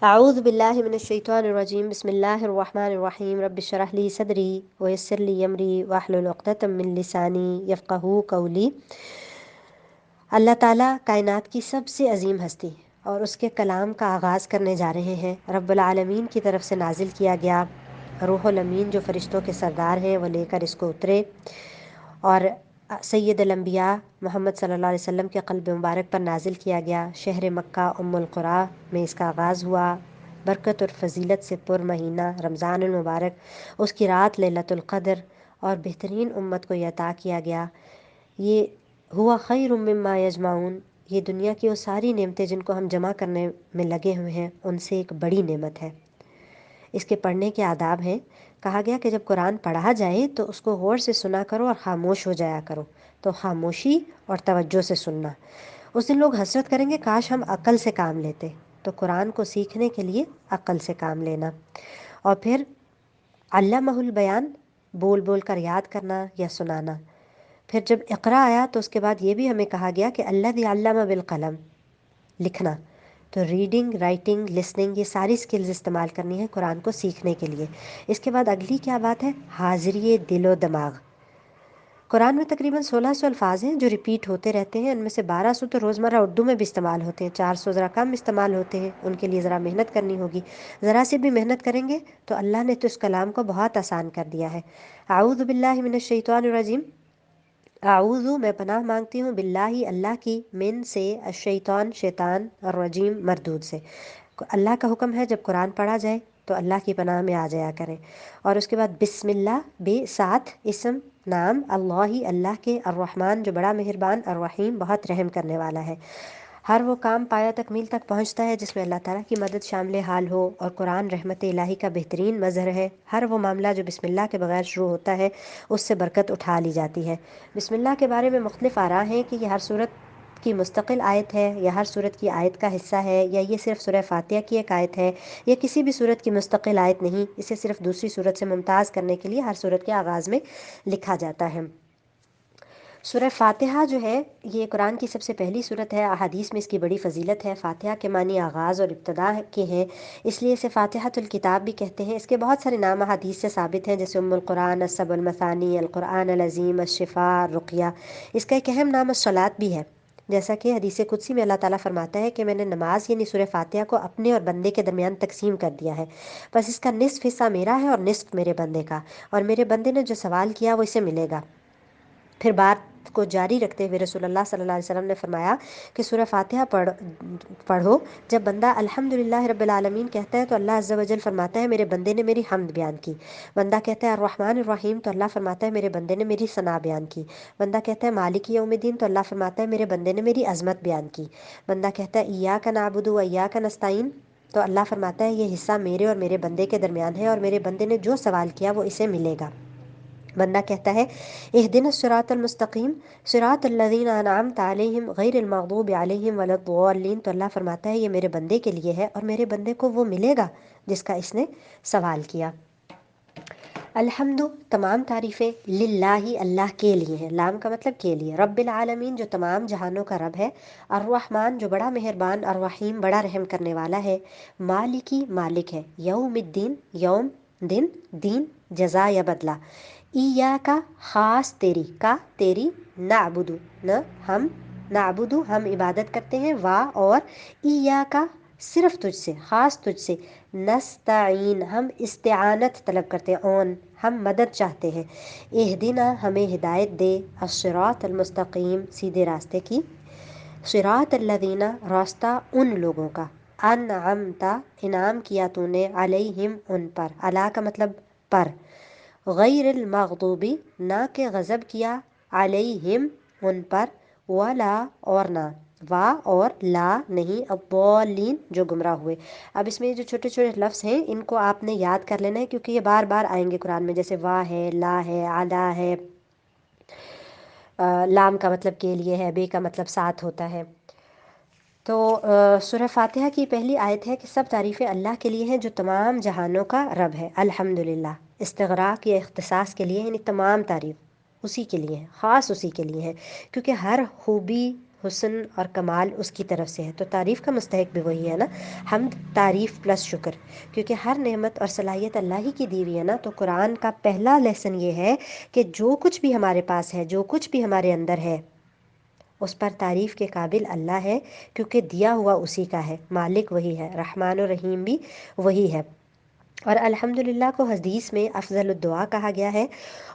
اعوذ باللہ من الشیطان الرجیم بسم اللہ الرحمن الرحیم رب اشرح لی صدری ویسر لی امری واحلل عقدۃ من لسانی یفقہوا قولی۔ اللہ تعالیٰ کائنات کی سب سے عظیم ہستی اور اس کے کلام کا آغاز کرنے جا رہے ہیں۔ رب العالمین کی طرف سے نازل کیا گیا روح الامین جو فرشتوں کے سردار ہیں وہ لے کر اس کو اترے، اور سید الانبیاء محمد صلی اللہ علیہ وسلم کے قلب مبارک پر نازل کیا گیا۔ شہر مکہ ام القریٰ میں اس کا آغاز ہوا۔ برکت اور فضیلت سے پر مہینہ رمضان المبارک، اس کی رات لیلۃ القدر، اور بہترین امت کو یہ عطا کیا گیا۔ یہ ہوا خیر مما یجمعون، یہ دنیا کی وہ ساری نعمتیں جن کو ہم جمع کرنے میں لگے ہوئے ہیں ان سے ایک بڑی نعمت ہے۔ اس کے پڑھنے کے آداب ہیں۔ کہا گیا کہ جب قرآن پڑھا جائے تو اس کو غور سے سنا کرو اور خاموش ہو جایا کرو، تو خاموشی اور توجہ سے سننا۔ اس دن لوگ حسرت کریں گے کاش ہم عقل سے کام لیتے، تو قرآن کو سیکھنے کے لیے عقل سے کام لینا۔ اور پھر علامہ البیان، بول بول کر یاد کرنا یا سنانا۔ پھر جب اقرا آیا تو اس کے بعد یہ بھی ہمیں کہا گیا کہ الذی علم بالقلم، لکھنا۔ تو ریڈنگ، رائٹنگ، لسننگ، یہ ساری سکلز استعمال کرنی ہے قرآن کو سیکھنے کے لیے۔ اس کے بعد اگلی کیا بات ہے؟ حاضری دل و دماغ۔ قرآن میں تقریباً 1600 الفاظ ہیں جو ریپیٹ ہوتے رہتے ہیں، ان میں سے 1200 تو روزمرہ اردو میں بھی استعمال ہوتے ہیں، 400 ذرا کم استعمال ہوتے ہیں، ان کے لیے ذرا محنت کرنی ہوگی۔ ذرا سے بھی محنت کریں گے تو اللہ نے تو اس کلام کو بہت آسان کر دیا ہے۔ اعوذ باللہ من الشیطان الرجیم، اعوذ میں پناہ مانگتی ہوں، باللہ اللہ کی، من سے، الشیطان شیطان، الرجیم مردود سے۔ اللہ کا حکم ہے جب قرآن پڑھا جائے تو اللہ کی پناہ میں آ جایا کریں۔ اور اس کے بعد بسم اللہ، بے ساتھ اسم نام، اللہ اللہ کے، الرحمن جو بڑا مہربان، الرحیم بہت رحم کرنے والا ہے۔ ہر وہ کام پایا تکمیل تک پہنچتا ہے جس میں اللہ تعالیٰ کی مدد شامل حال ہو، اور قرآن رحمت الہی کا بہترین مظہر ہے۔ ہر وہ معاملہ جو بسم اللہ کے بغیر شروع ہوتا ہے اس سے برکت اٹھا لی جاتی ہے۔ بسم اللہ کے بارے میں مختلف آراء ہیں کہ یہ ہر صورت کی مستقل آیت ہے، یا ہر صورت کی آیت کا حصہ ہے، یا یہ صرف سورہ فاتحہ کی ایک آیت ہے، یا کسی بھی صورت کی مستقل آیت نہیں، اسے صرف دوسری صورت سے ممتاز کرنے کے لیے ہر صورت کے آغاز میں لکھا جاتا ہے۔ سورہ فاتحہ جو ہے یہ قرآن کی سب سے پہلی صورت ہے۔ احادیث میں اس کی بڑی فضیلت ہے۔ فاتحہ کے معنی آغاز اور ابتدا کے ہیں، اس لیے اسے فاتحۃ الکتاب بھی کہتے ہیں۔ اس کے بہت سارے نام احادیث سے ثابت ہیں، جیسے ام القرآن، السبع المثانی، القرآن العظیم، الشفاء، رقیہ۔ اس کا ایک اہم نام الصلاۃ بھی ہے، جیسا کہ حدیث قدسی میں اللہ تعالیٰ فرماتا ہے کہ میں نے نماز یعنی سورہ فاتحہ کو اپنے اور بندے کے درمیان تقسیم کر دیا ہے، بس اس کا نصف حصہ میرا ہے اور نصف میرے بندے کا، اور میرے بندے نے جو سوال کیا وہ اسے ملے گا۔ پھر بات کو جاری رکھتے ہوئے رسول اللہ صلی اللہ علیہ وسلم نے فرمایا کہ سورہ فاتحہ پڑھو، جب بندہ الحمدللہ رب العالمین کہتا ہے تو اللہ عز و جل فرماتا ہے میرے بندے نے میری حمد بیان کی۔ بندہ کہتا ہے الرحمن الرحیم تو اللہ فرماتا ہے میرے بندے نے میری ثنا بیان کی۔ بندہ کہتا ہے مالک یوم الدین تو اللہ فرماتا ہے میرے بندے نے میری عظمت بیان کی۔ بندہ کہتا ہے ایاک نعبد و ایاک نستعین تو اللہ فرماتا ہے یہ حصہ میرے اور میرے بندے کے درمیان ہے، اور میرے بندے نے جو سوال کیا وہ اسے ملے گا۔ بندہ کہتا ہے اہدنا الصراط المستقیم صراط الذین انعمت علیہم غیر المغضوب علیہم ولا الضالین تو اللہ فرماتا ہے یہ میرے بندے کے لیے ہے اور میرے بندے کو وہ ملے گا جس کا اس نے سوال کیا۔ الحمد تمام تعریفیں للہ اللہ کے لیے ہیں، لام کا مطلب کے لیے، رب العالمین جو تمام جہانوں کا رب ہے، الرحمن جو بڑا مہربان، الرحیم بڑا رحم کرنے والا ہے، مالکی مالک ہے، یوم الدین یوم دن، دین جزا یا بدلہ، ایاکا خاص تیری، کا تیری، نعبدو نہ ہم، نعبدو ہم عبادت کرتے ہیں، وا اور، ایاکا صرف تجھ سے، خاص تجھ سے، نستعین ہم استعانت طلب کرتے ہیں، اون ہم مدد چاہتے ہیں، اہدنا ہمیں ہدایت دے، الصراط المستقیم سیدھے راستے کی، صراط الذین راستہ ان لوگوں کا، انعمت انعام کیا تو نے، علیہم ان پر، علی کا مطلب پر، غیر المغضوبی نہ کہ غضب کیا، علیہم ان پر، ولا اور نہ، وا اور لا نہیں، الضالین جو گمراہ ہوئے۔ اب اس میں جو چھوٹے چھوٹے لفظ ہیں ان کو آپ نے یاد کر لینا ہے کیونکہ یہ بار بار آئیں گے قرآن میں، جیسے وا ہے، لا ہے، علا ہے، لام کا مطلب کے لیے ہے، بے کا مطلب ساتھ ہوتا ہے۔ تو سورہ فاتحہ کی پہلی آیت ہے کہ سب تعریفیں اللہ کے لیے ہیں جو تمام جہانوں کا رب ہے، الحمدللہ، استغراق یا اختصاص کے لیے، یعنی تمام تعریف اسی کے لیے ہے، خاص اسی کے لیے ہے، کیونکہ ہر خوبی حسن اور کمال اس کی طرف سے ہے، تو تعریف کا مستحق بھی وہی ہے نا، حمد تعریف پلس شکر، کیونکہ ہر نعمت اور صلاحیت اللہ ہی کی دی ہوئی ہے نا۔ تو قرآن کا پہلا لیسن یہ ہے کہ جو کچھ بھی ہمارے پاس ہے، جو کچھ بھی ہمارے اندر ہے، اس پر تعریف کے قابل اللہ ہے، کیونکہ دیا ہوا اسی کا ہے، مالک وہی ہے، رحمان و رحیم بھی وہی ہے۔ اور الحمدللہ کو حدیث میں افضل الدعا کہا گیا ہے،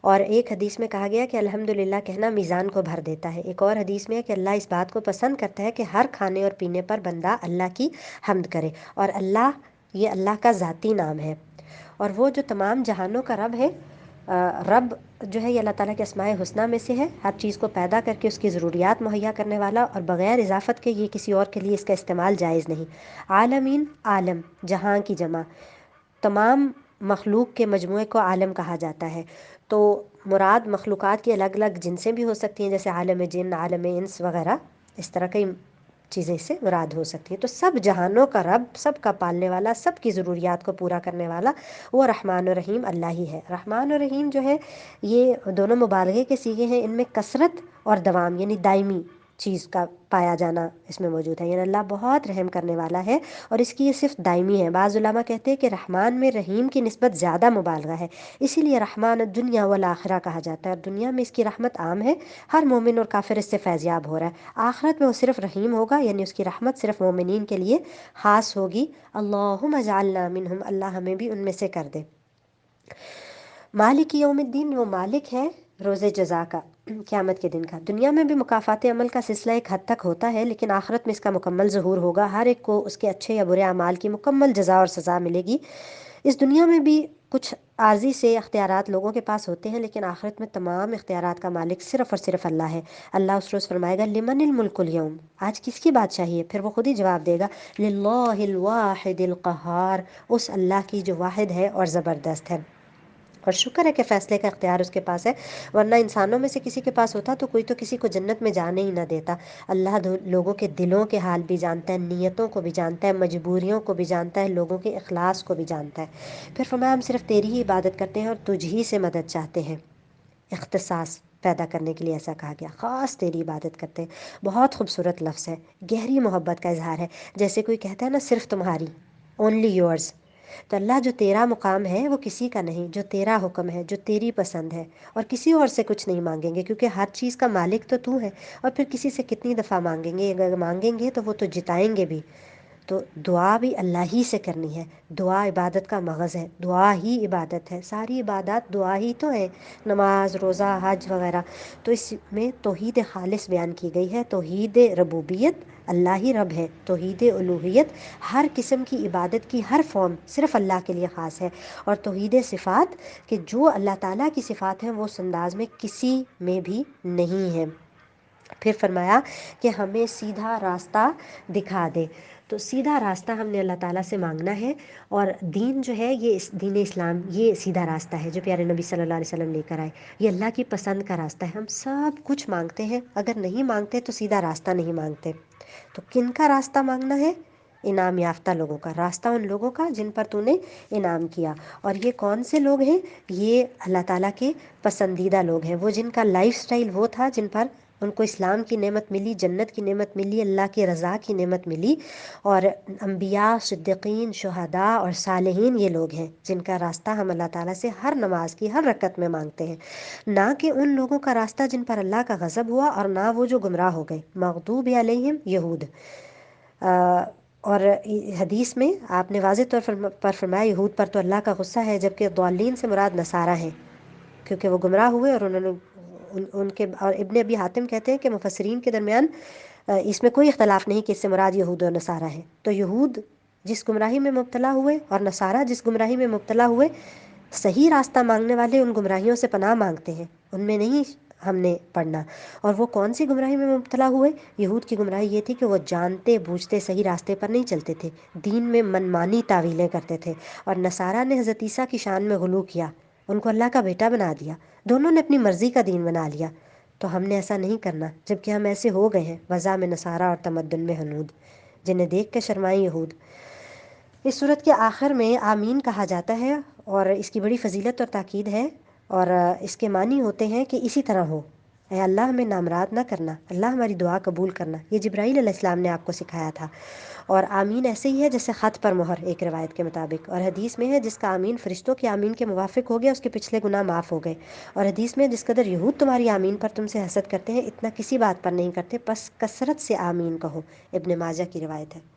اور ایک حدیث میں کہا گیا کہ الحمدللہ کہنا میزان کو بھر دیتا ہے۔ ایک اور حدیث میں ہے کہ اللہ اس بات کو پسند کرتا ہے کہ ہر کھانے اور پینے پر بندہ اللہ کی حمد کرے، اور اللہ، یہ اللہ کا ذاتی نام ہے، اور وہ جو تمام جہانوں کا رب ہے، رب جو ہے یہ اللہ تعالیٰ کے اسماء حسنہ میں سے ہے، ہر چیز کو پیدا کر کے اس کی ضروریات مہیا کرنے والا، اور بغیر اضافت کے یہ کسی اور کے لیے اس کا استعمال جائز نہیں۔ عالمین، عالم جہاں کی جمع، تمام مخلوق کے مجموعے کو عالم کہا جاتا ہے، تو مراد مخلوقات کی الگ الگ جنسیں بھی ہو سکتی ہیں، جیسے عالم جن، عالم انس وغیرہ، اس طرح کئی چیزیں اس سے مراد ہو سکتی ہیں۔ تو سب جہانوں کا رب، سب کا پالنے والا، سب کی ضروریات کو پورا کرنے والا وہ رحمان و رحیم اللہ ہی ہے۔ رحمان و رحیم جو ہے یہ دونوں مبالغے کے صیغے ہیں، ان میں کثرت اور دوام یعنی دائمی چیز کا پایا جانا اس میں موجود ہے، یعنی اللہ بہت رحم کرنے والا ہے، اور اس کی یہ صفت دائمی ہے۔ بعض علماء کہتے ہیں کہ رحمان میں رحیم کی نسبت زیادہ مبالغہ ہے، اسی لیے رحمان الدنیا والآخرہ کہا جاتا ہے، اور دنیا میں اس کی رحمت عام ہے، ہر مومن اور کافر اس سے فیض یاب ہو رہا ہے۔ آخرت میں وہ صرف رحیم ہوگا، یعنی اس کی رحمت صرف مومنین کے لیے خاص ہوگی۔ اللہم اجعلنا منہم، اللہ ہمیں بھی ان میں سے کر دے۔ مالک یوم الدین، وہ مالک ہے روز جزا کا، قیامت کے دن کا۔ دنیا میں بھی مکافات عمل کا سلسلہ ایک حد تک ہوتا ہے، لیکن آخرت میں اس کا مکمل ظہور ہوگا، ہر ایک کو اس کے اچھے یا برے اعمال کی مکمل جزا اور سزا ملے گی۔ اس دنیا میں بھی کچھ عارضی سے اختیارات لوگوں کے پاس ہوتے ہیں، لیکن آخرت میں تمام اختیارات کا مالک صرف اور صرف اللہ ہے۔ اللہ اس روز فرمائے گا لمن الملک اليوم، آج کس کی بادشاہی ہے؟ پھر وہ خود ہی جواب دے گا للہ الواحد القہار، اس اللہ کی جو واحد ہے اور زبردست ہے، اور شکر ہے کہ فیصلے کا اختیار اس کے پاس ہے، ورنہ انسانوں میں سے کسی کے پاس ہوتا تو کوئی تو کسی کو جنت میں جانے ہی نہ دیتا۔ اللہ لوگوں کے دلوں کے حال بھی جانتا ہے، نیتوں کو بھی جانتا ہے، مجبوریوں کو بھی جانتا ہے، لوگوں کے اخلاص کو بھی جانتا ہے۔ پھر فرمایا ہم صرف تیری ہی عبادت کرتے ہیں اور تجھ ہی سے مدد چاہتے ہیں، اختصاص پیدا کرنے کے لیے ایسا کہا گیا، خاص تیری عبادت کرتے ہیں۔ بہت خوبصورت لفظ ہے، گہری محبت کا اظہار ہے، جیسے کوئی کہتا ہے نا صرف تمہاری، اونلی یورز۔ تو اللہ جو تیرا مقام ہے وہ کسی کا نہیں، جو تیرا حکم ہے، جو تیری پسند ہے، اور کسی اور سے کچھ نہیں مانگیں گے، کیونکہ ہر چیز کا مالک تو ہے، اور پھر کسی سے کتنی دفعہ مانگیں گے؟ اگر مانگیں گے تو وہ تو جتائیں گے بھی۔ تو دعا بھی اللہ ہی سے کرنی ہے، دعا عبادت کا مغز ہے، دعا ہی عبادت ہے، ساری عبادات دعا ہی تو ہے، نماز، روزہ، حج وغیرہ۔ تو اس میں توحید خالص بیان کی گئی ہے، توحید ربوبیت، اللہ ہی رب ہے، توحید الوہیت، ہر قسم کی عبادت کی ہر فارم صرف اللہ کے لیے خاص ہے، اور توحید صفات کہ جو اللہ تعالیٰ کی صفات ہیں وہ اس انداز میں کسی میں بھی نہیں ہے۔ پھر فرمایا کہ ہمیں سیدھا راستہ دکھا دے، تو سیدھا راستہ ہم نے اللہ تعالیٰ سے مانگنا ہے، اور دین جو ہے یہ دین اسلام یہ سیدھا راستہ ہے جو پیارے نبی صلی اللہ علیہ وسلم لے کر آئے، یہ اللہ کی پسند کا راستہ ہے۔ ہم سب کچھ مانگتے ہیں، اگر نہیں مانگتے تو سیدھا راستہ نہیں مانگتے۔ تو کن کا راستہ مانگنا ہے؟ انعام یافتہ لوگوں کا راستہ، ان لوگوں کا جن پر تو نے انعام کیا، اور یہ کون سے لوگ ہیں؟ یہ اللہ تعالیٰ کے پسندیدہ لوگ ہیں، وہ جن کا لائف سٹائل وہ تھا، جن پر ان کو اسلام کی نعمت ملی، جنت کی نعمت ملی، اللہ کی رضا کی نعمت ملی، اور انبیاء، صدیقین، شہداء اور صالحین یہ لوگ ہیں جن کا راستہ ہم اللہ تعالیٰ سے ہر نماز کی ہر رکعت میں مانگتے ہیں، نہ کہ ان لوگوں کا راستہ جن پر اللہ کا غضب ہوا، اور نہ وہ جو گمراہ ہو گئے، مغضوب علیہم یہود۔ اور حدیث میں آپ نے واضح طور پر فرمایا یہود پر تو اللہ کا غصہ ہے، جبکہ ضالین سے مراد نصارہ ہیں، کیونکہ وہ گمراہ ہوئے، اور انہوں نے ان کے، اور ابن ابی حاتم کہتے ہیں کہ مفسرین کے درمیان اس میں کوئی اختلاف نہیں کہ اس سے مراد یہود و نصارہ ہے۔ تو یہود جس گمراہی میں مبتلا ہوئے اور نصارہ جس گمراہی میں مبتلا ہوئے، صحیح راستہ مانگنے والے ان گمراہیوں سے پناہ مانگتے ہیں، ان میں نہیں ہم نے پڑھنا۔ اور وہ کون سی گمراہی میں مبتلا ہوئے؟ یہود کی گمراہی یہ تھی کہ وہ جانتے بوجھتے صحیح راستے پر نہیں چلتے تھے، دین میں منمانی تعویلیں کرتے تھے، اور نصارہ نے حضرت عیسیٰ کی شان میں غلو کیا، ان کو اللہ کا بیٹا بنا دیا، دونوں نے اپنی مرضی کا دین بنا لیا۔ تو ہم نے ایسا نہیں کرنا، جبکہ ہم ایسے ہو گئے ہیں، وضع میں نصارہ اور تمدن میں ہنود، جنہیں دیکھ کے شرمائیں یہود۔ اس صورت کے آخر میں آمین کہا جاتا ہے، اور اس کی بڑی فضیلت اور تاکید ہے، اور اس کے معنی ہوتے ہیں کہ اسی طرح ہو، اے اللہ ہمیں نامراد نہ کرنا، اللہ ہماری دعا قبول کرنا، یہ جبرائیل علیہ السلام نے آپ کو سکھایا تھا۔ اور آمین ایسے ہی ہے جیسے خط پر مہر، ایک روایت کے مطابق، اور حدیث میں ہے جس کا آمین فرشتوں کی آمین کے موافق ہو گیا اس کے پچھلے گناہ معاف ہو گئے، اور حدیث میں جس قدر یہود تمہاری آمین پر تم سے حسد کرتے ہیں اتنا کسی بات پر نہیں کرتے، پس کثرت سے آمین کہو، ابن ماجہ کی روایت ہے۔